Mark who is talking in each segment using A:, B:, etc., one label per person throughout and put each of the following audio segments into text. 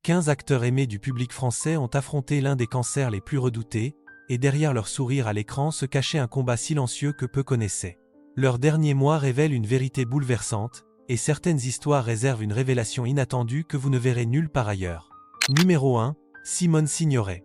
A: 15 acteurs aimés du public français ont affronté l'un des cancers les plus redoutés, et derrière leur sourire à l'écran se cachait un combat silencieux que peu connaissaient. Leurs derniers mois révèlent une vérité bouleversante, et certaines histoires réservent une révélation inattendue que vous ne verrez nulle part ailleurs. Numéro 1. Simone Signoret.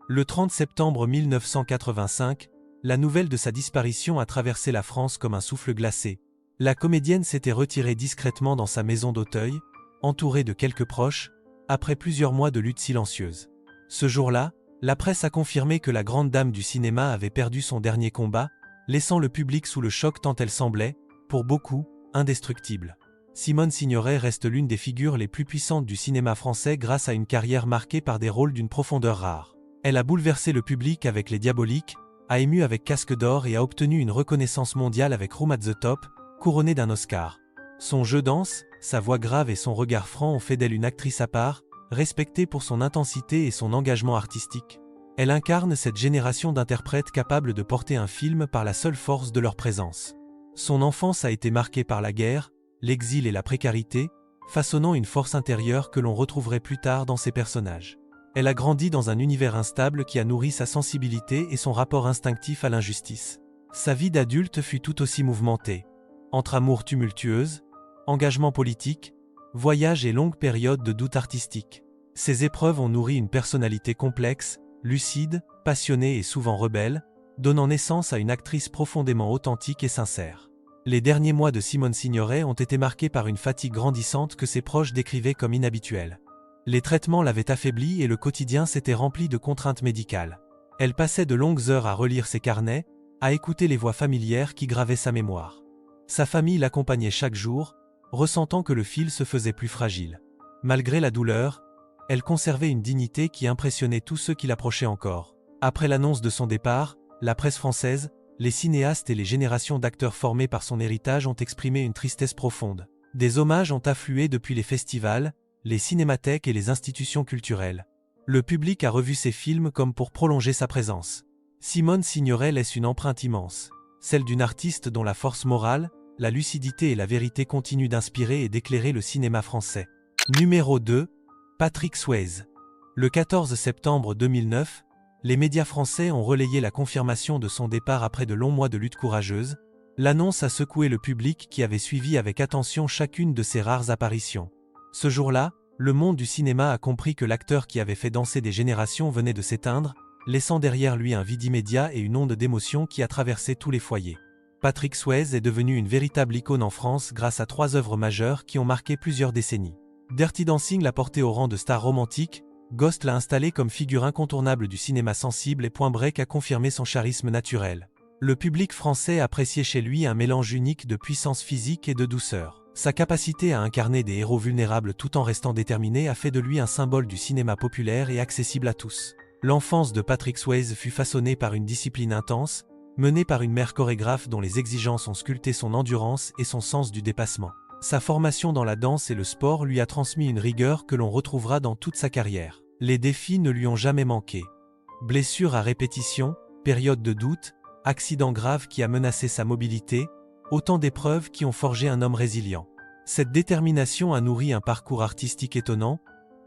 A: Le 30 septembre 1985, la nouvelle de sa disparition a traversé la France comme un souffle glacé. La comédienne s'était retirée discrètement dans sa maison d'Auteuil, entourée de quelques proches, après plusieurs mois de lutte silencieuse. Ce jour-là, la presse a confirmé que la grande dame du cinéma avait perdu son dernier combat, laissant le public sous le choc tant elle semblait, pour beaucoup, indestructible. Simone Signoret reste l'une des figures les plus puissantes du cinéma français grâce à une carrière marquée par des rôles d'une profondeur rare. Elle a bouleversé le public avec Les Diaboliques, a ému avec Casque d'Or et a obtenu une reconnaissance mondiale avec Room at the Top, couronnée d'un Oscar. Son jeu dense, sa voix grave et son regard franc ont fait d'elle une actrice à part, respectée pour son intensité et son engagement artistique. Elle incarne cette génération d'interprètes capables de porter un film par la seule force de leur présence. Son enfance a été marquée par la guerre, l'exil et la précarité, façonnant une force intérieure que l'on retrouverait plus tard dans ses personnages. Elle a grandi dans un univers instable qui a nourri sa sensibilité et son rapport instinctif à l'injustice. Sa vie d'adulte fut tout aussi mouvementée. Entre amour tumultueuse, engagement politique, voyages et longues périodes de doute artistique. Ces épreuves ont nourri une personnalité complexe, lucide, passionnée et souvent rebelle, donnant naissance à une actrice profondément authentique et sincère. Les derniers mois de Simone Signoret ont été marqués par une fatigue grandissante que ses proches décrivaient comme inhabituelle. Les traitements l'avaient affaiblie et le quotidien s'était rempli de contraintes médicales. Elle passait de longues heures à relire ses carnets, à écouter les voix familières qui gravaient sa mémoire. Sa famille l'accompagnait chaque jour, ressentant que le fil se faisait plus fragile. Malgré la douleur, elle conservait une dignité qui impressionnait tous ceux qui l'approchaient encore. Après l'annonce de son départ, la presse française, les cinéastes et les générations d'acteurs formés par son héritage ont exprimé une tristesse profonde. Des hommages ont afflué depuis les festivals, les cinémathèques et les institutions culturelles. Le public a revu ses films comme pour prolonger sa présence. Simone Signoret laisse une empreinte immense, celle d'une artiste dont la force morale, la lucidité et la vérité continuent d'inspirer et d'éclairer le cinéma français. Numéro 2. Patrick Swayze. Le 14 septembre 2009, les médias français ont relayé la confirmation de son départ après de longs mois de lutte courageuse. L'annonce a secoué le public qui avait suivi avec attention chacune de ses rares apparitions. Ce jour-là, le monde du cinéma a compris que l'acteur qui avait fait danser des générations venait de s'éteindre, laissant derrière lui un vide immédiat et une onde d'émotion qui a traversé tous les foyers. Patrick Swayze est devenu une véritable icône en France grâce à 3 œuvres majeures qui ont marqué plusieurs décennies. Dirty Dancing l'a porté au rang de star romantique, Ghost l'a installé comme figure incontournable du cinéma sensible et Point Break a confirmé son charisme naturel. Le public français appréciait chez lui un mélange unique de puissance physique et de douceur. Sa capacité à incarner des héros vulnérables tout en restant déterminé a fait de lui un symbole du cinéma populaire et accessible à tous. L'enfance de Patrick Swayze fut façonnée par une discipline intense, menée par une mère chorégraphe dont les exigences ont sculpté son endurance et son sens du dépassement. Sa formation dans la danse et le sport lui a transmis une rigueur que l'on retrouvera dans toute sa carrière. Les défis ne lui ont jamais manqué. Blessures à répétition, périodes de doute, accident grave qui a menacé sa mobilité, autant d'épreuves qui ont forgé un homme résilient. Cette détermination a nourri un parcours artistique étonnant,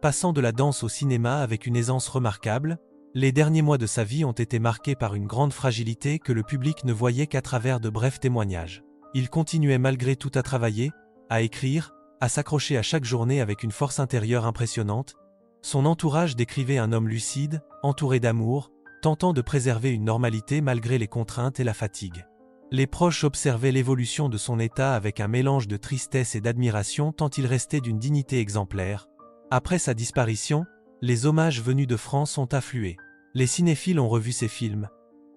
A: passant de la danse au cinéma avec une aisance remarquable. Les derniers mois de sa vie ont été marqués par une grande fragilité que le public ne voyait qu'à travers de brefs témoignages. Il continuait malgré tout à travailler, à écrire, à s'accrocher à chaque journée avec une force intérieure impressionnante. Son entourage décrivait un homme lucide, entouré d'amour, tentant de préserver une normalité malgré les contraintes et la fatigue. Les proches observaient l'évolution de son état avec un mélange de tristesse et d'admiration tant il restait d'une dignité exemplaire. Après sa disparition, les hommages venus de France ont afflué. Les cinéphiles ont revu ses films.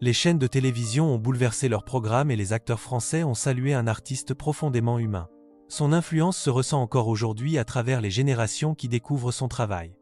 A: Les chaînes de télévision ont bouleversé leurs programmes et les acteurs français ont salué un artiste profondément humain. Son influence se ressent encore aujourd'hui à travers les générations qui découvrent son travail.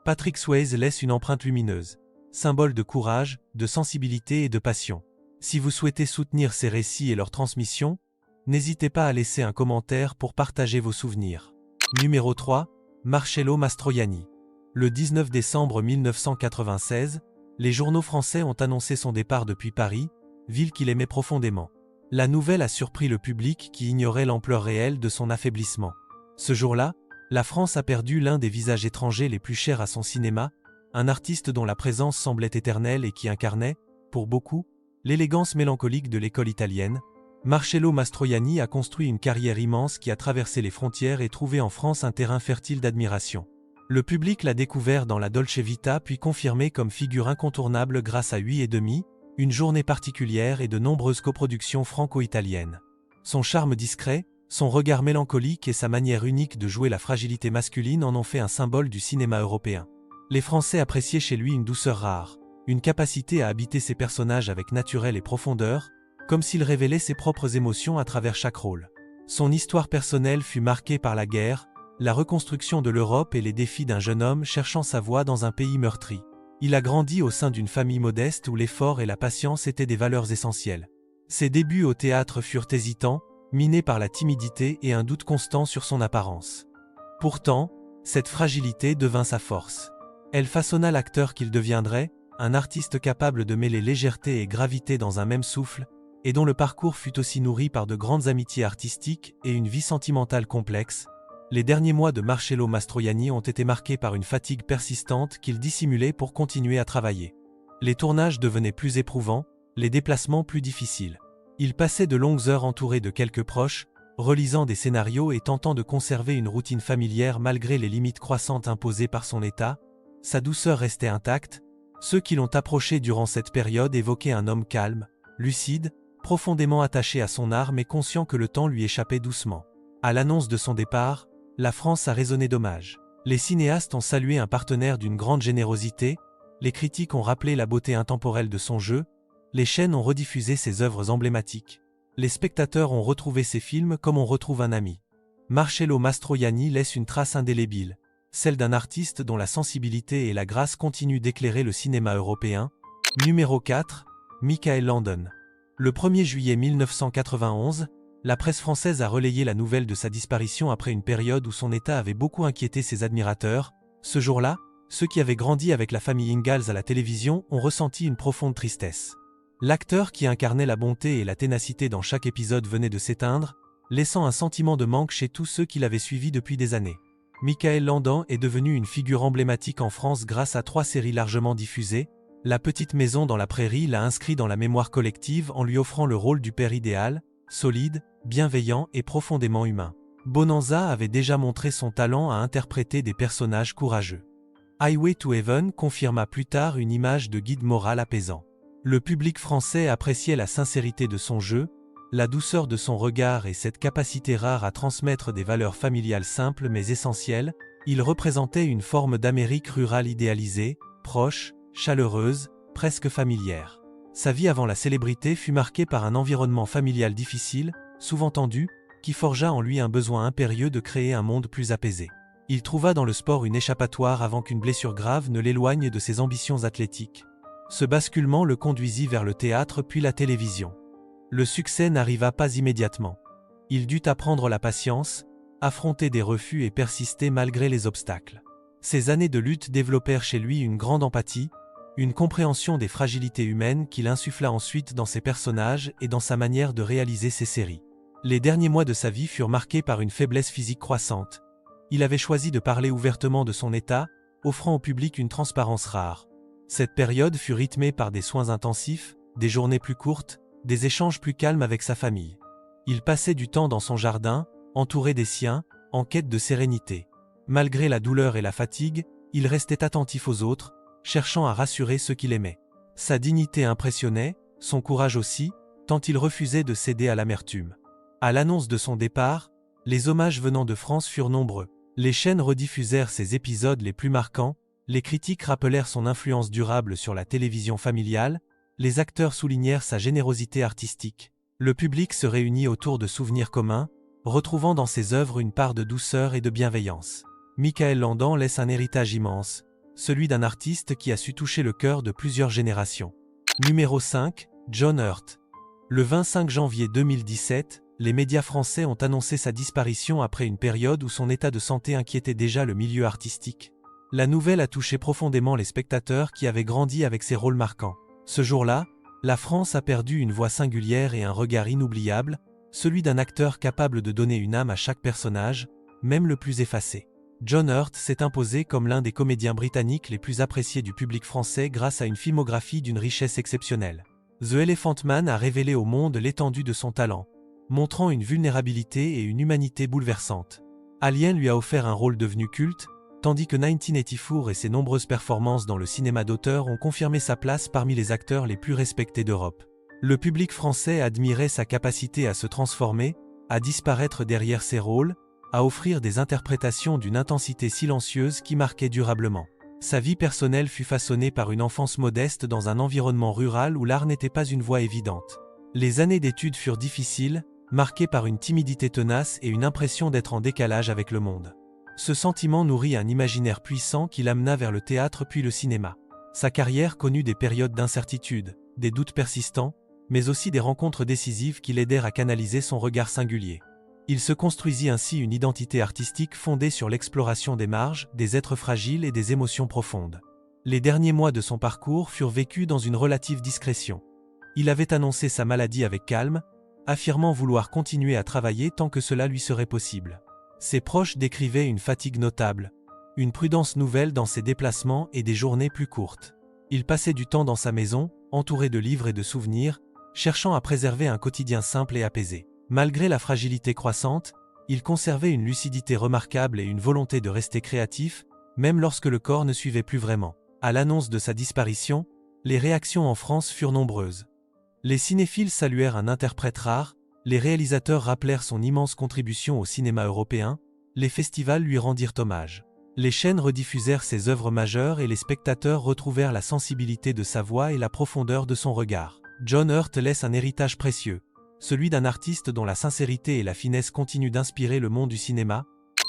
A: Patrick Swayze laisse une empreinte lumineuse, symbole de courage, de sensibilité et de passion. Si vous souhaitez soutenir ces récits et leur transmission, n'hésitez pas à laisser un commentaire pour partager vos souvenirs. Numéro 3. Marcello Mastroianni. Le 19 décembre 1996, les journaux français ont annoncé son départ depuis Paris, ville qu'il aimait profondément. La nouvelle a surpris le public qui ignorait l'ampleur réelle de son affaiblissement. Ce jour-là, La France a perdu l'un des visages étrangers les plus chers à son cinéma, un artiste dont la présence semblait éternelle et qui incarnait, pour beaucoup, l'élégance mélancolique de l'école italienne. Marcello Mastroianni a construit une carrière immense qui a traversé les frontières et trouvé en France un terrain fertile d'admiration. Le public l'a découvert dans la Dolce Vita puis confirmé comme figure incontournable grâce à 8 et demi, Une journée particulière et de nombreuses coproductions franco-italiennes. Son charme discret, son regard mélancolique et sa manière unique de jouer la fragilité masculine en ont fait un symbole du cinéma européen. Les Français appréciaient chez lui une douceur rare, une capacité à habiter ses personnages avec naturel et profondeur, comme s'il révélait ses propres émotions à travers chaque rôle. Son histoire personnelle fut marquée par la guerre, la reconstruction de l'Europe et les défis d'un jeune homme cherchant sa voie dans un pays meurtri. Il a grandi au sein d'une famille modeste où l'effort et la patience étaient des valeurs essentielles. Ses débuts au théâtre furent hésitants, minés par la timidité et un doute constant sur son apparence. Pourtant, cette fragilité devint sa force. Elle façonna l'acteur qu'il deviendrait, un artiste capable de mêler légèreté et gravité dans un même souffle, et dont le parcours fut aussi nourri par de grandes amitiés artistiques et une vie sentimentale complexe. Les derniers mois de Marcello Mastroianni ont été marqués par une fatigue persistante qu'il dissimulait pour continuer à travailler. Les tournages devenaient plus éprouvants, les déplacements plus difficiles. Il passait de longues heures entouré de quelques proches, relisant des scénarios et tentant de conserver une routine familière malgré les limites croissantes imposées par son état. Sa douceur restait intacte. Ceux qui l'ont approché durant cette période évoquaient un homme calme, lucide, profondément attaché à son art mais conscient que le temps lui échappait doucement. À l'annonce de son départ, la France a résonné d'hommage. Les cinéastes ont salué un partenaire d'une grande générosité, les critiques ont rappelé la beauté intemporelle de son jeu, les chaînes ont rediffusé ses œuvres emblématiques. Les spectateurs ont retrouvé ses films comme on retrouve un ami. Marcello Mastroianni laisse une trace indélébile, celle d'un artiste dont la sensibilité et la grâce continuent d'éclairer le cinéma européen. Numéro 4, Michael Landon. Le 1er juillet 1991, la presse française a relayé la nouvelle de sa disparition après une période où son état avait beaucoup inquiété ses admirateurs. Ce jour-là, ceux qui avaient grandi avec la famille Ingalls à la télévision ont ressenti une profonde tristesse. L'acteur qui incarnait la bonté et la ténacité dans chaque épisode venait de s'éteindre, laissant un sentiment de manque chez tous ceux qui l'avaient suivi depuis des années. Michael Landon est devenu une figure emblématique en France grâce à 3 séries largement diffusées. La petite maison dans la prairie l'a inscrit dans la mémoire collective en lui offrant le rôle du père idéal, solide, bienveillant et profondément humain. Bonanza avait déjà montré son talent à interpréter des personnages courageux. Highway to Heaven confirma plus tard une image de guide moral apaisant. Le public français appréciait la sincérité de son jeu, la douceur de son regard et cette capacité rare à transmettre des valeurs familiales simples mais essentielles. Il représentait une forme d'Amérique rurale idéalisée, proche, chaleureuse, presque familière. Sa vie avant la célébrité fut marquée par un environnement familial difficile, souvent tendu, qui forgea en lui un besoin impérieux de créer un monde plus apaisé. Il trouva dans le sport une échappatoire avant qu'une blessure grave ne l'éloigne de ses ambitions athlétiques. Ce basculement le conduisit vers le théâtre puis la télévision. Le succès n'arriva pas immédiatement. Il dut apprendre la patience, affronter des refus et persister malgré les obstacles. Ces années de lutte développèrent chez lui une grande empathie, une compréhension des fragilités humaines qu'il insuffla ensuite dans ses personnages et dans sa manière de réaliser ses séries. Les derniers mois de sa vie furent marqués par une faiblesse physique croissante. Il avait choisi de parler ouvertement de son état, offrant au public une transparence rare. Cette période fut rythmée par des soins intensifs, des journées plus courtes, des échanges plus calmes avec sa famille. Il passait du temps dans son jardin, entouré des siens, en quête de sérénité. Malgré la douleur et la fatigue, il restait attentif aux autres, cherchant à rassurer ceux qu'il aimait. Sa dignité impressionnait, son courage aussi, tant il refusait de céder à l'amertume. À l'annonce de son départ, les hommages venant de France furent nombreux. Les chaînes rediffusèrent ses épisodes les plus marquants, les critiques rappelèrent son influence durable sur la télévision familiale, les acteurs soulignèrent sa générosité artistique. Le public se réunit autour de souvenirs communs, retrouvant dans ses œuvres une part de douceur et de bienveillance. Michael Landon laisse un héritage immense, celui d'un artiste qui a su toucher le cœur de plusieurs générations. Numéro 5, John Hurt. Le 25 janvier 2017, les médias français ont annoncé sa disparition après une période où son état de santé inquiétait déjà le milieu artistique. La nouvelle a touché profondément les spectateurs qui avaient grandi avec ses rôles marquants. Ce jour-là, la France a perdu une voix singulière et un regard inoubliable, celui d'un acteur capable de donner une âme à chaque personnage, même le plus effacé. John Hurt s'est imposé comme l'un des comédiens britanniques les plus appréciés du public français grâce à une filmographie d'une richesse exceptionnelle. The Elephant Man a révélé au monde l'étendue de son talent, montrant une vulnérabilité et une humanité bouleversantes. Alien lui a offert un rôle devenu culte, tandis que 1984 et ses nombreuses performances dans le cinéma d'auteur ont confirmé sa place parmi les acteurs les plus respectés d'Europe. Le public français admirait sa capacité à se transformer, à disparaître derrière ses rôles, à offrir des interprétations d'une intensité silencieuse qui marquait durablement. Sa vie personnelle fut façonnée par une enfance modeste dans un environnement rural où l'art n'était pas une voie évidente. Les années d'études furent difficiles, marquées par une timidité tenace et une impression d'être en décalage avec le monde. Ce sentiment nourrit un imaginaire puissant qui l'amena vers le théâtre puis le cinéma. Sa carrière connut des périodes d'incertitude, des doutes persistants, mais aussi des rencontres décisives qui l'aidèrent à canaliser son regard singulier. Il se construisit ainsi une identité artistique fondée sur l'exploration des marges, des êtres fragiles et des émotions profondes. Les derniers mois de son parcours furent vécus dans une relative discrétion. Il avait annoncé sa maladie avec calme, affirmant vouloir continuer à travailler tant que cela lui serait possible. Ses proches décrivaient une fatigue notable, une prudence nouvelle dans ses déplacements et des journées plus courtes. Il passait du temps dans sa maison, entouré de livres et de souvenirs, cherchant à préserver un quotidien simple et apaisé. Malgré la fragilité croissante, il conservait une lucidité remarquable et une volonté de rester créatif, même lorsque le corps ne suivait plus vraiment. À l'annonce de sa disparition, les réactions en France furent nombreuses. Les cinéphiles saluèrent un interprète rare, les réalisateurs rappelèrent son immense contribution au cinéma européen, les festivals lui rendirent hommage. Les chaînes rediffusèrent ses œuvres majeures et les spectateurs retrouvèrent la sensibilité de sa voix et la profondeur de son regard. John Hurt laisse un héritage précieux, celui d'un artiste dont la sincérité et la finesse continuent d'inspirer le monde du cinéma.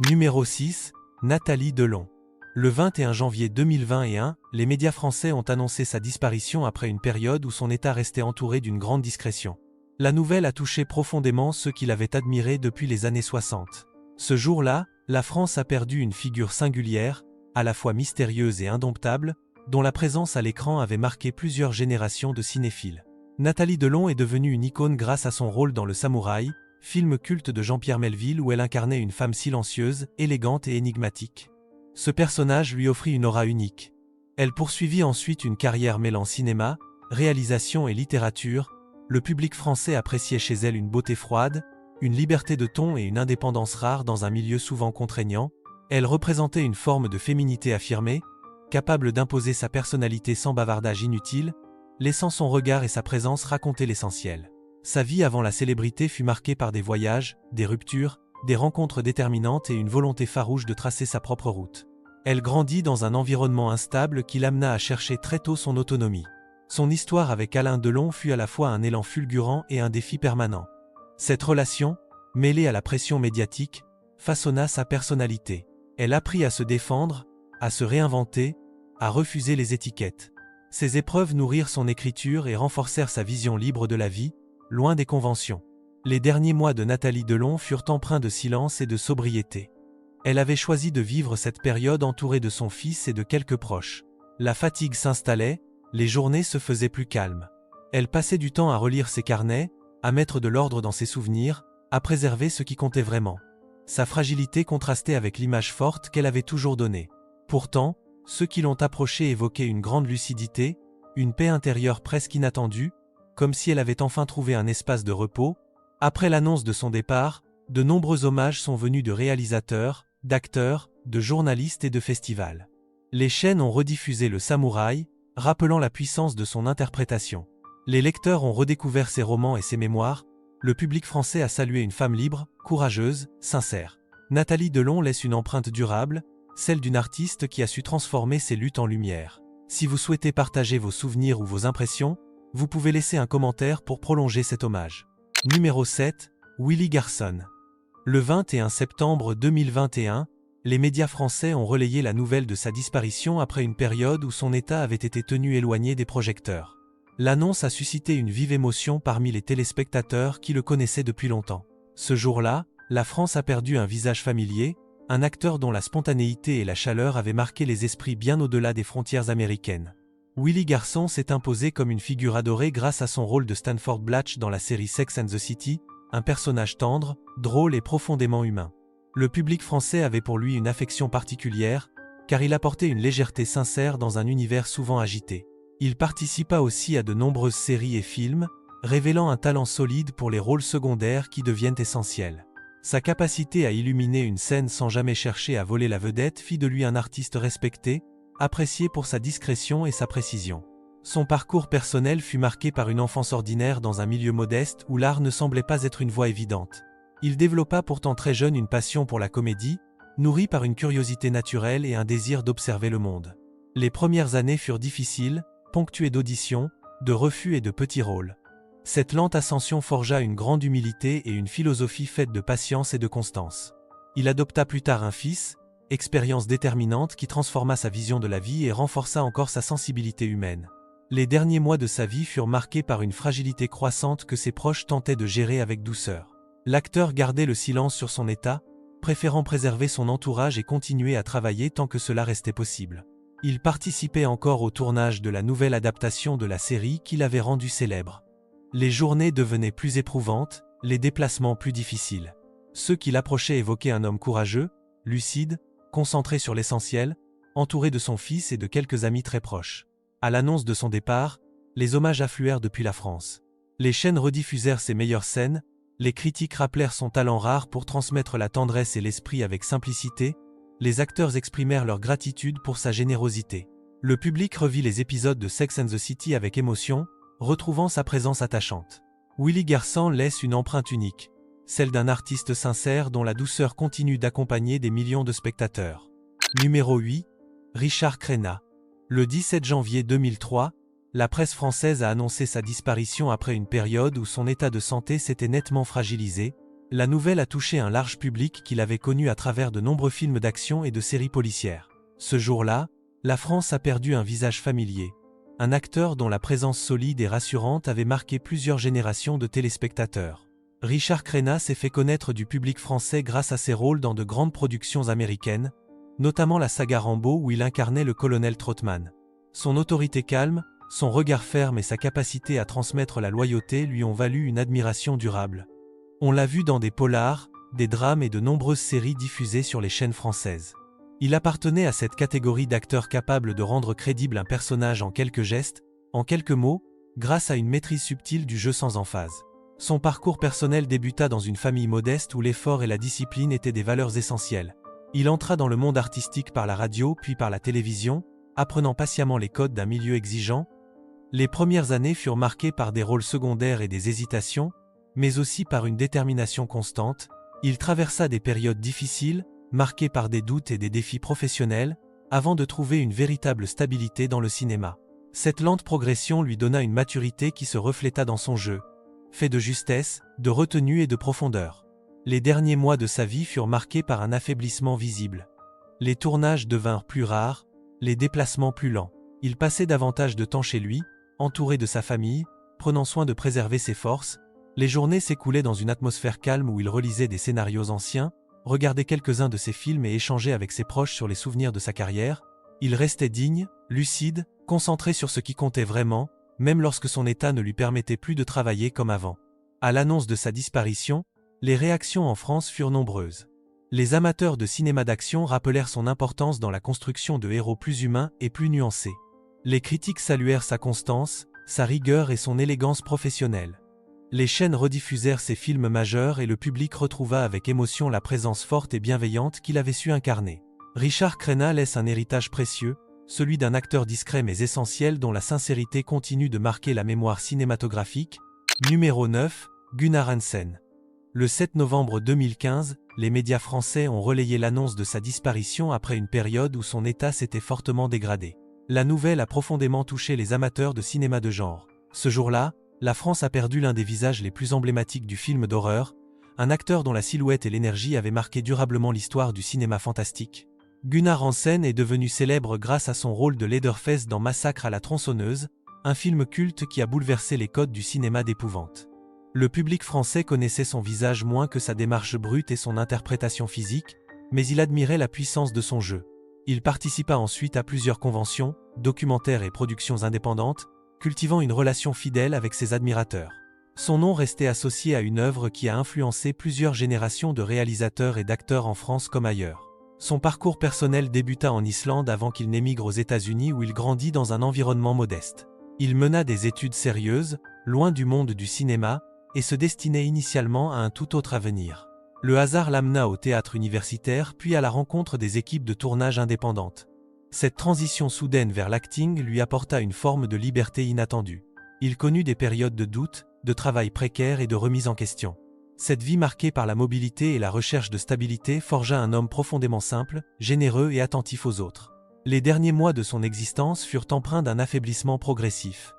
A: Numéro 6, Nathalie Delon. Le 21 janvier 2021, les médias français ont annoncé sa disparition après une période où son état restait entouré d'une grande discrétion. La nouvelle a touché profondément ceux qui l'avaient admirée depuis les années 60. Ce jour-là, la France a perdu une figure singulière, à la fois mystérieuse et indomptable, dont la présence à l'écran avait marqué plusieurs générations de cinéphiles. Nathalie Delon est devenue une icône grâce à son rôle dans Le Samouraï, film culte de Jean-Pierre Melville où elle incarnait une femme silencieuse, élégante et énigmatique. Ce personnage lui offrit une aura unique. Elle poursuivit ensuite une carrière mêlant cinéma, réalisation et littérature. Le public français appréciait chez elle une beauté froide, une liberté de ton et une indépendance rare dans un milieu souvent contraignant. Elle représentait une forme de féminité affirmée, capable d'imposer sa personnalité sans bavardage inutile, laissant son regard et sa présence raconter l'essentiel. Sa vie avant la célébrité fut marquée par des voyages, des ruptures, des rencontres déterminantes et une volonté farouche de tracer sa propre route. Elle grandit dans un environnement instable qui l'amena à chercher très tôt son autonomie. Son histoire avec Alain Delon fut à la fois un élan fulgurant et un défi permanent. Cette relation, mêlée à la pression médiatique, façonna sa personnalité. Elle apprit à se défendre, à se réinventer, à refuser les étiquettes. Ces épreuves nourrirent son écriture et renforcèrent sa vision libre de la vie, loin des conventions. Les derniers mois de Nathalie Delon furent empreints de silence et de sobriété. Elle avait choisi de vivre cette période entourée de son fils et de quelques proches. La fatigue s'installait, les journées se faisaient plus calmes. Elle passait du temps à relire ses carnets, à mettre de l'ordre dans ses souvenirs, à préserver ce qui comptait vraiment. Sa fragilité contrastait avec l'image forte qu'elle avait toujours donnée. Pourtant, ceux qui l'ont approchée évoquaient une grande lucidité, une paix intérieure presque inattendue, comme si elle avait enfin trouvé un espace de repos. Après l'annonce de son départ, de nombreux hommages sont venus de réalisateurs, d'acteurs, de journalistes et de festivals. Les chaînes ont rediffusé Le Samouraï, rappelant la puissance de son interprétation. Les lecteurs ont redécouvert ses romans et ses mémoires. Le public français a salué une femme libre, courageuse, sincère. Nathalie Delon laisse une empreinte durable, celle d'une artiste qui a su transformer ses luttes en lumière. Si vous souhaitez partager vos souvenirs ou vos impressions, vous pouvez laisser un commentaire pour prolonger cet hommage. Numéro 7, Willie Garson. Le 21 septembre 2021, les médias français ont relayé la nouvelle de sa disparition après une période où son état avait été tenu éloigné des projecteurs. L'annonce a suscité une vive émotion parmi les téléspectateurs qui le connaissaient depuis longtemps. Ce jour-là, la France a perdu un visage familier, un acteur dont la spontanéité et la chaleur avaient marqué les esprits bien au-delà des frontières américaines. Willie Garson s'est imposé comme une figure adorée grâce à son rôle de Stanford Blatch dans la série Sex and the City, un personnage tendre, drôle et profondément humain. Le public français avait pour lui une affection particulière, car il apportait une légèreté sincère dans un univers souvent agité. Il participa aussi à de nombreuses séries et films, révélant un talent solide pour les rôles secondaires qui deviennent essentiels. Sa capacité à illuminer une scène sans jamais chercher à voler la vedette fit de lui un artiste respecté, apprécié pour sa discrétion et sa précision. Son parcours personnel fut marqué par une enfance ordinaire dans un milieu modeste où l'art ne semblait pas être une voie évidente. Il développa pourtant très jeune une passion pour la comédie, nourrie par une curiosité naturelle et un désir d'observer le monde. Les premières années furent difficiles, ponctuées d'auditions, de refus et de petits rôles. Cette lente ascension forgea une grande humilité et une philosophie faite de patience et de constance. Il adopta plus tard un fils, expérience déterminante qui transforma sa vision de la vie et renforça encore sa sensibilité humaine. Les derniers mois de sa vie furent marqués par une fragilité croissante que ses proches tentaient de gérer avec douceur. L'acteur gardait le silence sur son état, préférant préserver son entourage et continuer à travailler tant que cela restait possible. Il participait encore au tournage de la nouvelle adaptation de la série qui l'avait rendu célèbre. Les journées devenaient plus éprouvantes, les déplacements plus difficiles. Ceux qui l'approchaient évoquaient un homme courageux, lucide, concentré sur l'essentiel, entouré de son fils et de quelques amis très proches. À l'annonce de son départ, les hommages affluèrent depuis la France. Les chaînes rediffusèrent ses meilleures scènes, les critiques rappelèrent son talent rare pour transmettre la tendresse et l'esprit avec simplicité, les acteurs exprimèrent leur gratitude pour sa générosité. Le public revit les épisodes de Sex and the City avec émotion, retrouvant sa présence attachante. Willy Garçon laisse une empreinte unique, celle d'un artiste sincère dont la douceur continue d'accompagner des millions de spectateurs. Numéro 8. Richard Crenna. Le 17 janvier 2003, la presse française a annoncé sa disparition après une période où son état de santé s'était nettement fragilisé. La nouvelle a touché un large public qui l'avait connu à travers de nombreux films d'action et de séries policières. Ce jour-là, la France a perdu un visage familier. Un acteur dont la présence solide et rassurante avait marqué plusieurs générations de téléspectateurs. Richard Crenna s'est fait connaître du public français grâce à ses rôles dans de grandes productions américaines, notamment la saga Rambo où il incarnait le colonel Trautmann. Son autorité calme, son regard ferme et sa capacité à transmettre la loyauté lui ont valu une admiration durable. On l'a vu dans des polars, des drames et de nombreuses séries diffusées sur les chaînes françaises. Il appartenait à cette catégorie d'acteurs capables de rendre crédible un personnage en quelques gestes, en quelques mots, grâce à une maîtrise subtile du jeu sans emphase. Son parcours personnel débuta dans une famille modeste où l'effort et la discipline étaient des valeurs essentielles. Il entra dans le monde artistique par la radio puis par la télévision, apprenant patiemment les codes d'un milieu exigeant. Les premières années furent marquées par des rôles secondaires et des hésitations, mais aussi par une détermination constante. Il traversa des périodes difficiles, marquées par des doutes et des défis professionnels, avant de trouver une véritable stabilité dans le cinéma. Cette lente progression lui donna une maturité qui se refléta dans son jeu, fait de justesse, de retenue et de profondeur. Les derniers mois de sa vie furent marqués par un affaiblissement visible. Les tournages devinrent plus rares, les déplacements plus lents. Il passait davantage de temps chez lui, entouré de sa famille, prenant soin de préserver ses forces. Les journées s'écoulaient dans une atmosphère calme où il relisait des scénarios anciens, regardait quelques-uns de ses films et échangeait avec ses proches sur les souvenirs de sa carrière. Il restait digne, lucide, concentré sur ce qui comptait vraiment, même lorsque son état ne lui permettait plus de travailler comme avant. À l'annonce de sa disparition, les réactions en France furent nombreuses. Les amateurs de cinéma d'action rappelèrent son importance dans la construction de héros plus humains et plus nuancés. Les critiques saluèrent sa constance, sa rigueur et son élégance professionnelle. Les chaînes rediffusèrent ses films majeurs et le public retrouva avec émotion la présence forte et bienveillante qu'il avait su incarner. Richard Crenna laisse un héritage précieux, celui d'un acteur discret mais essentiel dont la sincérité continue de marquer la mémoire cinématographique. Numéro 9. Gunnar Hansen. Le 7 novembre 2015, les médias français ont relayé l'annonce de sa disparition après une période où son état s'était fortement dégradé. La nouvelle a profondément touché les amateurs de cinéma de genre. Ce jour-là, la France a perdu l'un des visages les plus emblématiques du film d'horreur, un acteur dont la silhouette et l'énergie avaient marqué durablement l'histoire du cinéma fantastique. Gunnar Hansen est devenu célèbre grâce à son rôle de Leatherface dans Massacre à la tronçonneuse, un film culte qui a bouleversé les codes du cinéma d'épouvante. Le public français connaissait son visage moins que sa démarche brute et son interprétation physique, mais il admirait la puissance de son jeu. Il participa ensuite à plusieurs conventions, documentaires et productions indépendantes, cultivant une relation fidèle avec ses admirateurs. Son nom restait associé à une œuvre qui a influencé plusieurs générations de réalisateurs et d'acteurs en France comme ailleurs. Son parcours personnel débuta en Islande avant qu'il n'émigre aux États-Unis où il grandit dans un environnement modeste. Il mena des études sérieuses, loin du monde du cinéma, et se destinait initialement à un tout autre avenir. Le hasard l'amena au théâtre universitaire puis à la rencontre des équipes de tournage indépendantes. Cette transition soudaine vers l'acting lui apporta une forme de liberté inattendue. Il connut des périodes de doute, de travail précaire et de remise en question. Cette vie marquée par la mobilité et la recherche de stabilité forgea un homme profondément simple, généreux et attentif aux autres. Les derniers mois de son existence furent empreints d'un affaiblissement progressif.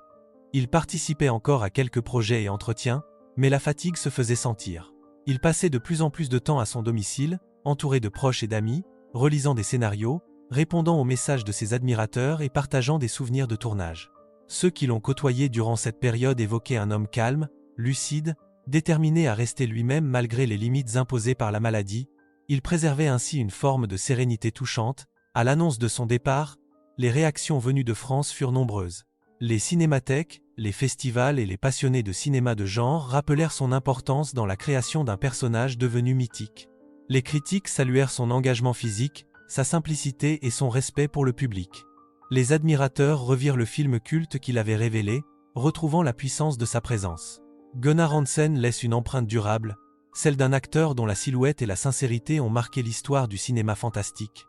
A: Il participait encore à quelques projets et entretiens, mais la fatigue se faisait sentir. Il passait de plus en plus de temps à son domicile, entouré de proches et d'amis, relisant des scénarios, répondant aux messages de ses admirateurs et partageant des souvenirs de tournage. Ceux qui l'ont côtoyé durant cette période évoquaient un homme calme, lucide, déterminé à rester lui-même malgré les limites imposées par la maladie. Il préservait ainsi une forme de sérénité touchante. À l'annonce de son départ, les réactions venues de France furent nombreuses. Les cinémathèques, les festivals et les passionnés de cinéma de genre rappelèrent son importance dans la création d'un personnage devenu mythique. Les critiques saluèrent son engagement physique, sa simplicité et son respect pour le public. Les admirateurs revirent le film culte qu'il avait révélé, retrouvant la puissance de sa présence. Gunnar Hansen laisse une empreinte durable, celle d'un acteur dont la silhouette et la sincérité ont marqué l'histoire du cinéma fantastique.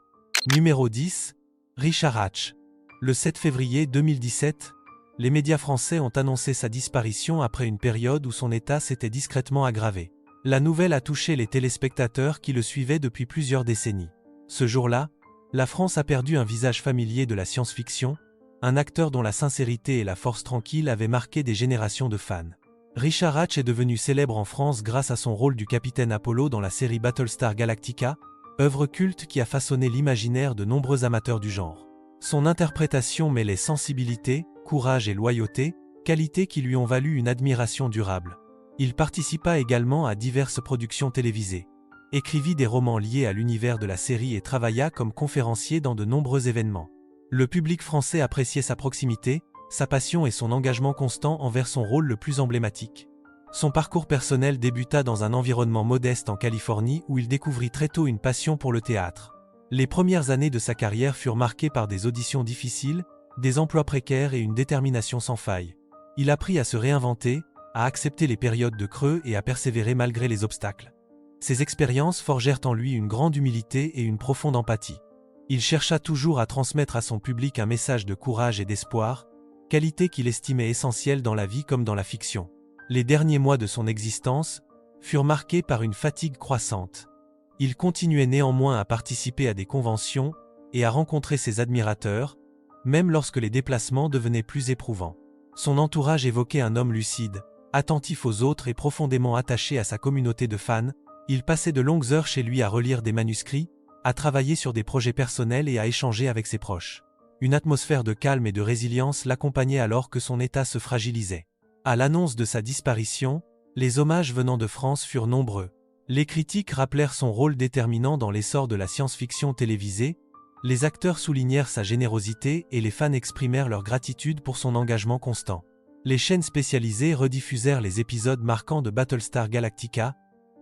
A: Numéro 10. Richard Hatch. Le 7 février 2017, les médias français ont annoncé sa disparition après une période où son état s'était discrètement aggravé. La nouvelle a touché les téléspectateurs qui le suivaient depuis plusieurs décennies. Ce jour-là, la France a perdu un visage familier de la science-fiction, un acteur dont la sincérité et la force tranquille avaient marqué des générations de fans. Richard Hatch est devenu célèbre en France grâce à son rôle du capitaine Apollo dans la série Battlestar Galactica, œuvre culte qui a façonné l'imaginaire de nombreux amateurs du genre. Son interprétation mêlait sensibilité, courage et loyauté, qualités qui lui ont valu une admiration durable. Il participa également à diverses productions télévisées, écrivit des romans liés à l'univers de la série et travailla comme conférencier dans de nombreux événements. Le public français appréciait sa proximité, sa passion et son engagement constant envers son rôle le plus emblématique. Son parcours personnel débuta dans un environnement modeste en Californie où il découvrit très tôt une passion pour le théâtre. Les premières années de sa carrière furent marquées par des auditions difficiles, des emplois précaires et une détermination sans faille. Il apprit à se réinventer, à accepter les périodes de creux et à persévérer malgré les obstacles. Ces expériences forgèrent en lui une grande humilité et une profonde empathie. Il chercha toujours à transmettre à son public un message de courage et d'espoir, qualité qu'il estimait essentielle dans la vie comme dans la fiction. Les derniers mois de son existence furent marqués par une fatigue croissante. Il continuait néanmoins à participer à des conventions et à rencontrer ses admirateurs, même lorsque les déplacements devenaient plus éprouvants. Son entourage évoquait un homme lucide, attentif aux autres et profondément attaché à sa communauté de fans. Il passait de longues heures chez lui à relire des manuscrits, à travailler sur des projets personnels et à échanger avec ses proches. Une atmosphère de calme et de résilience l'accompagnait alors que son état se fragilisait. À l'annonce de sa disparition, les hommages venant de France furent nombreux. Les critiques rappelèrent son rôle déterminant dans l'essor de la science-fiction télévisée, les acteurs soulignèrent sa générosité et les fans exprimèrent leur gratitude pour son engagement constant. Les chaînes spécialisées rediffusèrent les épisodes marquants de Battlestar Galactica,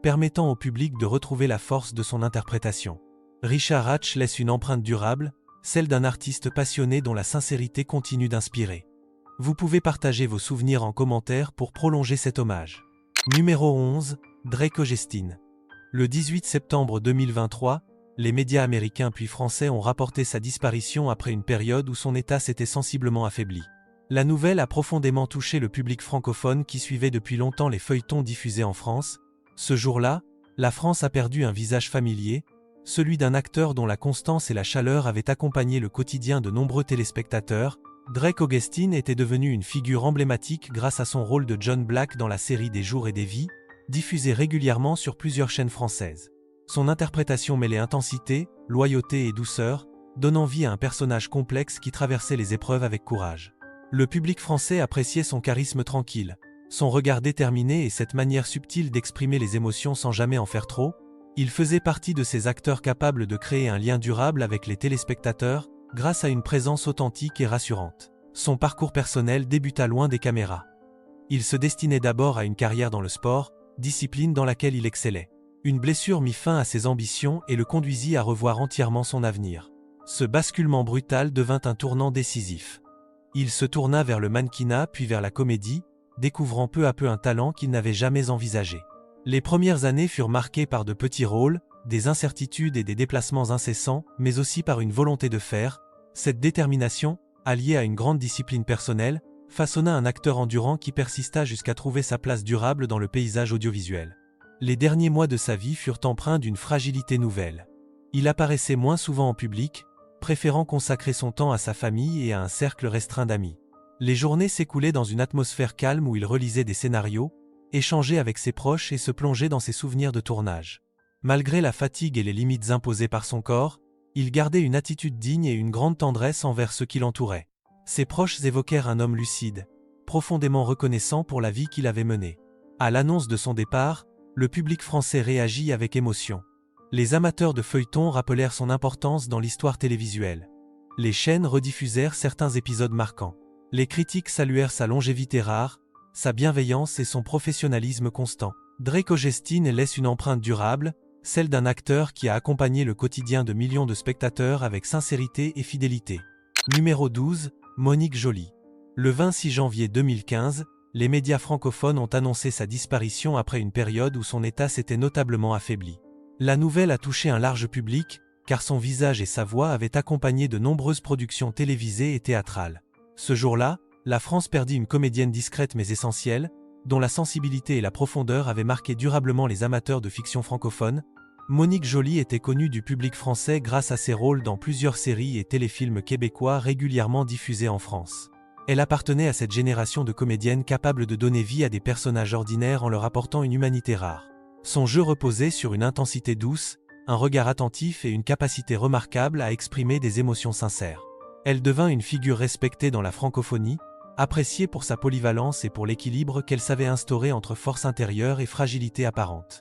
A: permettant au public de retrouver la force de son interprétation. Richard Hatch laisse une empreinte durable, celle d'un artiste passionné dont la sincérité continue d'inspirer. Vous pouvez partager vos souvenirs en commentaire pour prolonger cet hommage. Numéro 11. Drake Augustine. Le 18 septembre 2023, les médias américains puis français ont rapporté sa disparition après une période où son état s'était sensiblement affaibli. La nouvelle a profondément touché le public francophone qui suivait depuis longtemps les feuilletons diffusés en France. Ce jour-là, la France a perdu un visage familier, celui d'un acteur dont la constance et la chaleur avaient accompagné le quotidien de nombreux téléspectateurs. Drake Augustine était devenu une figure emblématique grâce à son rôle de John Black dans la série Des jours et des vies, diffusée régulièrement sur plusieurs chaînes françaises. Son interprétation mêlait intensité, loyauté et douceur, donnant vie à un personnage complexe qui traversait les épreuves avec courage. Le public français appréciait son charisme tranquille, son regard déterminé et cette manière subtile d'exprimer les émotions sans jamais en faire trop. Il faisait partie de ces acteurs capables de créer un lien durable avec les téléspectateurs, grâce à une présence authentique et rassurante. Son parcours personnel débuta loin des caméras. Il se destinait d'abord à une carrière dans le sport, discipline dans laquelle il excellait. Une blessure mit fin à ses ambitions et le conduisit à revoir entièrement son avenir. Ce basculement brutal devint un tournant décisif. Il se tourna vers le mannequinat puis vers la comédie, découvrant peu à peu un talent qu'il n'avait jamais envisagé. Les premières années furent marquées par de petits rôles, des incertitudes et des déplacements incessants, mais aussi par une volonté de faire. Cette détermination, alliée à une grande discipline personnelle, façonna un acteur endurant qui persista jusqu'à trouver sa place durable dans le paysage audiovisuel. Les derniers mois de sa vie furent empreints d'une fragilité nouvelle. Il apparaissait moins souvent en public, préférant consacrer son temps à sa famille et à un cercle restreint d'amis. Les journées s'écoulaient dans une atmosphère calme où il relisait des scénarios, échangeait avec ses proches et se plongeait dans ses souvenirs de tournage. Malgré la fatigue et les limites imposées par son corps, il gardait une attitude digne et une grande tendresse envers ceux qui l'entouraient. Ses proches évoquèrent un homme lucide, profondément reconnaissant pour la vie qu'il avait menée. À l'annonce de son départ, le public français réagit avec émotion. Les amateurs de feuilletons rappelèrent son importance dans l'histoire télévisuelle. Les chaînes rediffusèrent certains épisodes marquants. Les critiques saluèrent sa longévité rare, sa bienveillance et son professionnalisme constant. Drake Augestine laisse une empreinte durable, celle d'un acteur qui a accompagné le quotidien de millions de spectateurs avec sincérité et fidélité. Numéro 12, Monique Joly. Le 26 janvier 2015, les médias francophones ont annoncé sa disparition après une période où son état s'était notablement affaibli. La nouvelle a touché un large public, car son visage et sa voix avaient accompagné de nombreuses productions télévisées et théâtrales. Ce jour-là, la France perdit une comédienne discrète mais essentielle, dont la sensibilité et la profondeur avaient marqué durablement les amateurs de fiction francophone. Monique Joly était connue du public français grâce à ses rôles dans plusieurs séries et téléfilms québécois régulièrement diffusés en France. Elle appartenait à cette génération de comédiennes capables de donner vie à des personnages ordinaires en leur apportant une humanité rare. Son jeu reposait sur une intensité douce, un regard attentif et une capacité remarquable à exprimer des émotions sincères. Elle devint une figure respectée dans la francophonie, appréciée pour sa polyvalence et pour l'équilibre qu'elle savait instaurer entre force intérieure et fragilité apparente.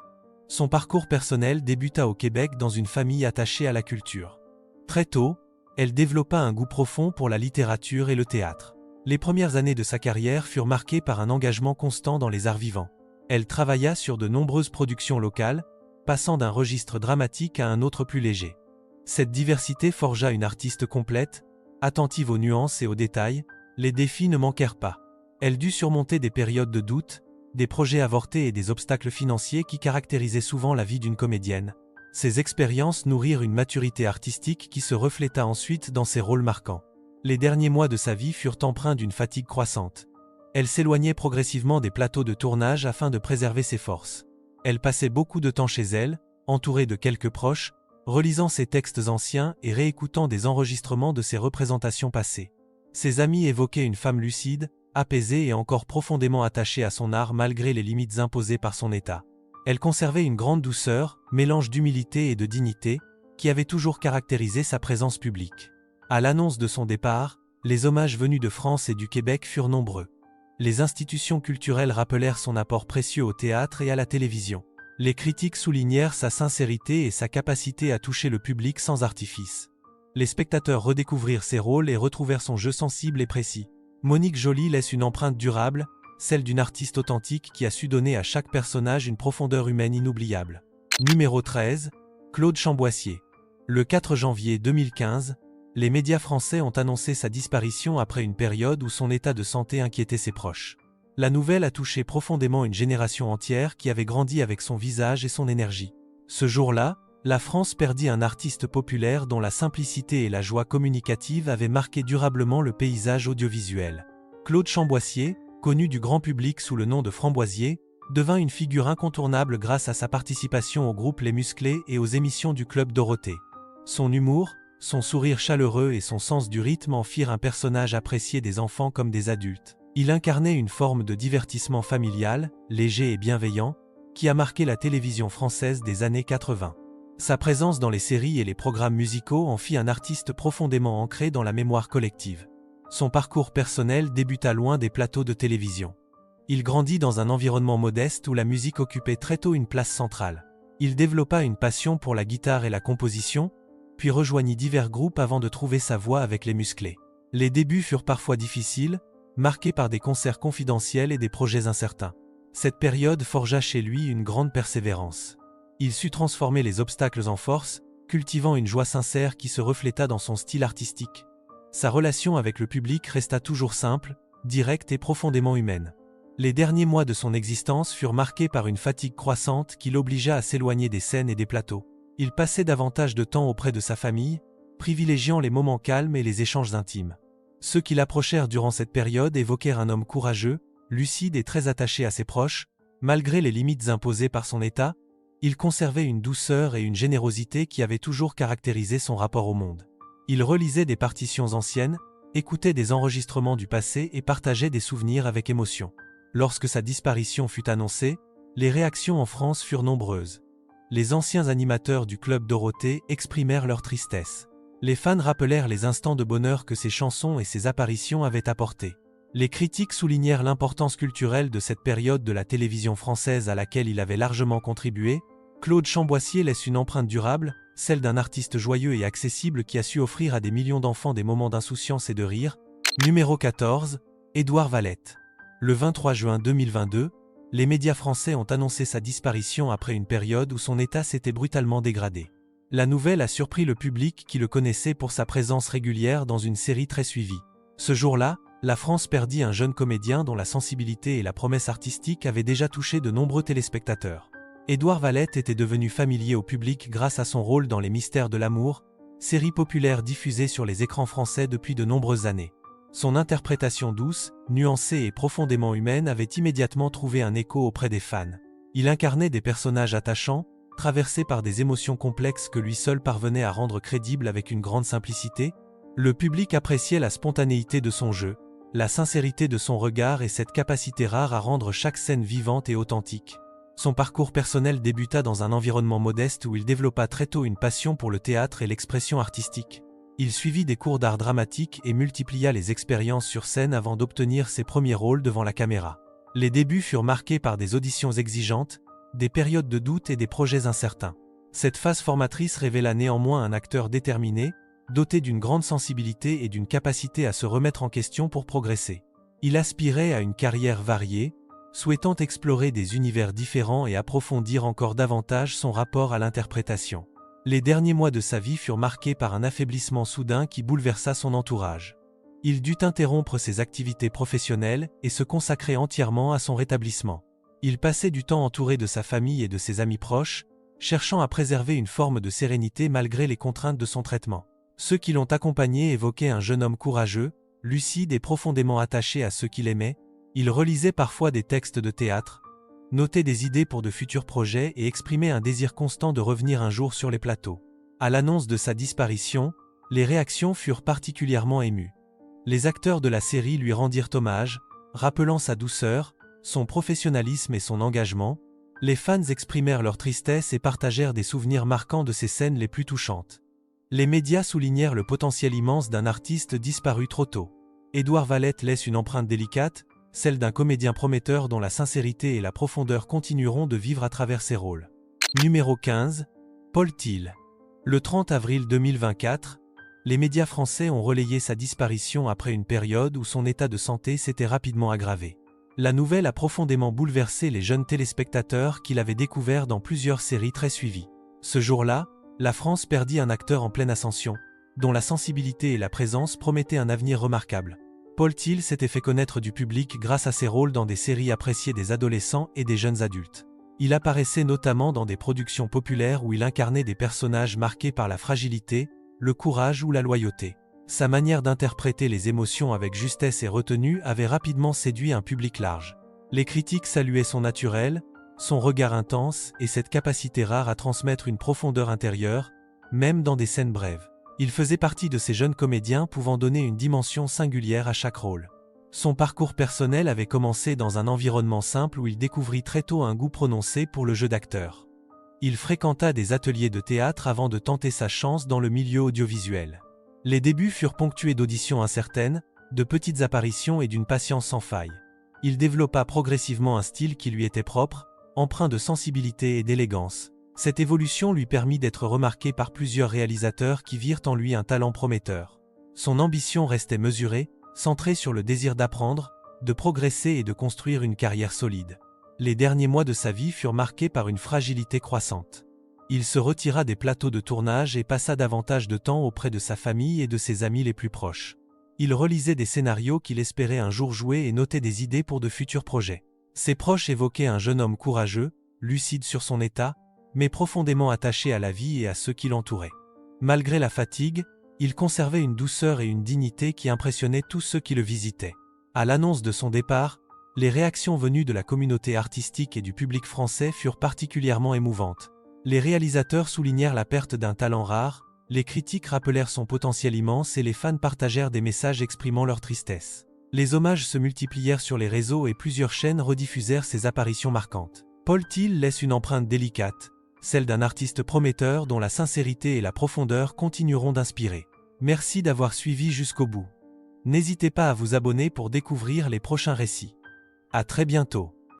A: Son parcours personnel débuta au Québec dans une famille attachée à la culture. Très tôt, elle développa un goût profond pour la littérature et le théâtre. Les premières années de sa carrière furent marquées par un engagement constant dans les arts vivants. Elle travailla sur de nombreuses productions locales, passant d'un registre dramatique à un autre plus léger. Cette diversité forgea une artiste complète, attentive aux nuances et aux détails. Les défis ne manquèrent pas. Elle dut surmonter des périodes de doute, des projets avortés et des obstacles financiers qui caractérisaient souvent la vie d'une comédienne. Ces expériences nourrirent une maturité artistique qui se refléta ensuite dans ses rôles marquants. Les derniers mois de sa vie furent empreints d'une fatigue croissante. Elle s'éloignait progressivement des plateaux de tournage afin de préserver ses forces. Elle passait beaucoup de temps chez elle, entourée de quelques proches, relisant ses textes anciens et réécoutant des enregistrements de ses représentations passées. Ses amis évoquaient une femme lucide, apaisée et encore profondément attachée à son art malgré les limites imposées par son état. Elle conservait une grande douceur, mélange d'humilité et de dignité, qui avait toujours caractérisé sa présence publique. À l'annonce de son départ, les hommages venus de France et du Québec furent nombreux. Les institutions culturelles rappelèrent son apport précieux au théâtre et à la télévision. Les critiques soulignèrent sa sincérité et sa capacité à toucher le public sans artifice. Les spectateurs redécouvrirent ses rôles et retrouvèrent son jeu sensible et précis. Monique Joly laisse une empreinte durable, celle d'une artiste authentique qui a su donner à chaque personnage une profondeur humaine inoubliable. Numéro 13, Claude Chamboissier. Le 4 janvier 2015, les médias français ont annoncé sa disparition après une période où son état de santé inquiétait ses proches. La nouvelle a touché profondément une génération entière qui avait grandi avec son visage et son énergie. Ce jour-là, la France perdit un artiste populaire dont la simplicité et la joie communicative avaient marqué durablement le paysage audiovisuel. Claude Chamboissier, connu du grand public sous le nom de Framboisier, devint une figure incontournable grâce à sa participation au groupe Les Musclés et aux émissions du Club Dorothée. Son humour, son sourire chaleureux et son sens du rythme en firent un personnage apprécié des enfants comme des adultes. Il incarnait une forme de divertissement familial, léger et bienveillant, qui a marqué la télévision française des années 80. Sa présence dans les séries et les programmes musicaux en fit un artiste profondément ancré dans la mémoire collective. Son parcours personnel débuta loin des plateaux de télévision. Il grandit dans un environnement modeste où la musique occupait très tôt une place centrale. Il développa une passion pour la guitare et la composition, puis rejoignit divers groupes avant de trouver sa voie avec Les Musclés. Les débuts furent parfois difficiles, marquée par des concerts confidentiels et des projets incertains. Cette période forgea chez lui une grande persévérance. Il sut transformer les obstacles en force, cultivant une joie sincère qui se refléta dans son style artistique. Sa relation avec le public resta toujours simple, directe et profondément humaine. Les derniers mois de son existence furent marqués par une fatigue croissante qui l'obligea à s'éloigner des scènes et des plateaux. Il passait davantage de temps auprès de sa famille, privilégiant les moments calmes et les échanges intimes. Ceux qui l'approchèrent durant cette période évoquèrent un homme courageux, lucide et très attaché à ses proches. Malgré les limites imposées par son état, il conservait une douceur et une générosité qui avaient toujours caractérisé son rapport au monde. Il relisait des partitions anciennes, écoutait des enregistrements du passé et partageait des souvenirs avec émotion. Lorsque sa disparition fut annoncée, les réactions en France furent nombreuses. Les anciens animateurs du Club Dorothée exprimèrent leur tristesse. Les fans rappelèrent les instants de bonheur que ses chansons et ses apparitions avaient apportés. Les critiques soulignèrent l'importance culturelle de cette période de la télévision française à laquelle il avait largement contribué. Claude Chamboissier laisse une empreinte durable, celle d'un artiste joyeux et accessible qui a su offrir à des millions d'enfants des moments d'insouciance et de rire. Numéro 14, Édouard Valette. Le 23 juin 2022, les médias français ont annoncé sa disparition après une période où son état s'était brutalement dégradé. La nouvelle a surpris le public qui le connaissait pour sa présence régulière dans une série très suivie. Ce jour-là, la France perdit un jeune comédien dont la sensibilité et la promesse artistique avaient déjà touché de nombreux téléspectateurs. Édouard Valette était devenu familier au public grâce à son rôle dans Les Mystères de l'amour, série populaire diffusée sur les écrans français depuis de nombreuses années. Son interprétation douce, nuancée et profondément humaine avait immédiatement trouvé un écho auprès des fans. Il incarnait des personnages attachants, traversés par des émotions complexes que lui seul parvenait à rendre crédibles avec une grande simplicité. Le public appréciait la spontanéité de son jeu, la sincérité de son regard et cette capacité rare à rendre chaque scène vivante et authentique. Son parcours personnel débuta dans un environnement modeste où il développa très tôt une passion pour le théâtre et l'expression artistique. Il suivit des cours d'art dramatique et multiplia les expériences sur scène avant d'obtenir ses premiers rôles devant la caméra. Les débuts furent marqués par des auditions exigeantes, des périodes de doute et des projets incertains. Cette phase formatrice révéla néanmoins un acteur déterminé, doté d'une grande sensibilité et d'une capacité à se remettre en question pour progresser. Il aspirait à une carrière variée, souhaitant explorer des univers différents et approfondir encore davantage son rapport à l'interprétation. Les derniers mois de sa vie furent marqués par un affaiblissement soudain qui bouleversa son entourage. Il dut interrompre ses activités professionnelles et se consacrer entièrement à son rétablissement. Il passait du temps entouré de sa famille et de ses amis proches, cherchant à préserver une forme de sérénité malgré les contraintes de son traitement. Ceux qui l'ont accompagné évoquaient un jeune homme courageux, lucide et profondément attaché à ceux qu'il aimait. Il relisait parfois des textes de théâtre, notait des idées pour de futurs projets et exprimait un désir constant de revenir un jour sur les plateaux. À l'annonce de sa disparition, les réactions furent particulièrement émues. Les acteurs de la série lui rendirent hommage, rappelant sa douceur, son professionnalisme et son engagement. Les fans exprimèrent leur tristesse et partagèrent des souvenirs marquants de ses scènes les plus touchantes. Les médias soulignèrent le potentiel immense d'un artiste disparu trop tôt. Édouard Valette laisse une empreinte délicate, celle d'un comédien prometteur dont la sincérité et la profondeur continueront de vivre à travers ses rôles. Numéro 15, Paul Thiel. Le 30 avril 2024, les médias français ont relayé sa disparition après une période où son état de santé s'était rapidement aggravé. La nouvelle a profondément bouleversé les jeunes téléspectateurs qui l'avaient découvert dans plusieurs séries très suivies. Ce jour-là, la France perdit un acteur en pleine ascension, dont la sensibilité et la présence promettaient un avenir remarquable. Paul Thiel s'était fait connaître du public grâce à ses rôles dans des séries appréciées des adolescents et des jeunes adultes. Il apparaissait notamment dans des productions populaires où il incarnait des personnages marqués par la fragilité, le courage ou la loyauté. Sa manière d'interpréter les émotions avec justesse et retenue avait rapidement séduit un public large. Les critiques saluaient son naturel, son regard intense et cette capacité rare à transmettre une profondeur intérieure, même dans des scènes brèves. Il faisait partie de ces jeunes comédiens pouvant donner une dimension singulière à chaque rôle. Son parcours personnel avait commencé dans un environnement simple où il découvrit très tôt un goût prononcé pour le jeu d'acteur. Il fréquenta des ateliers de théâtre avant de tenter sa chance dans le milieu audiovisuel. Les débuts furent ponctués d'auditions incertaines, de petites apparitions et d'une patience sans faille. Il développa progressivement un style qui lui était propre, empreint de sensibilité et d'élégance. Cette évolution lui permit d'être remarqué par plusieurs réalisateurs qui virent en lui un talent prometteur. Son ambition restait mesurée, centré sur le désir d'apprendre, de progresser et de construire une carrière solide. Les derniers mois de sa vie furent marqués par une fragilité croissante. Il se retira des plateaux de tournage et passa davantage de temps auprès de sa famille et de ses amis les plus proches. Il relisait des scénarios qu'il espérait un jour jouer et notait des idées pour de futurs projets. Ses proches évoquaient un jeune homme courageux, lucide sur son état, mais profondément attaché à la vie et à ceux qui l'entouraient. Malgré la fatigue, il conservait une douceur et une dignité qui impressionnaient tous ceux qui le visitaient. À l'annonce de son départ, les réactions venues de la communauté artistique et du public français furent particulièrement émouvantes. Les réalisateurs soulignèrent la perte d'un talent rare, les critiques rappelèrent son potentiel immense et les fans partagèrent des messages exprimant leur tristesse. Les hommages se multiplièrent sur les réseaux et plusieurs chaînes rediffusèrent ses apparitions marquantes. Paul Thill laisse une empreinte délicate, celle d'un artiste prometteur dont la sincérité et la profondeur continueront d'inspirer. Merci d'avoir suivi jusqu'au bout. N'hésitez pas à vous abonner pour découvrir les prochains récits. À très bientôt.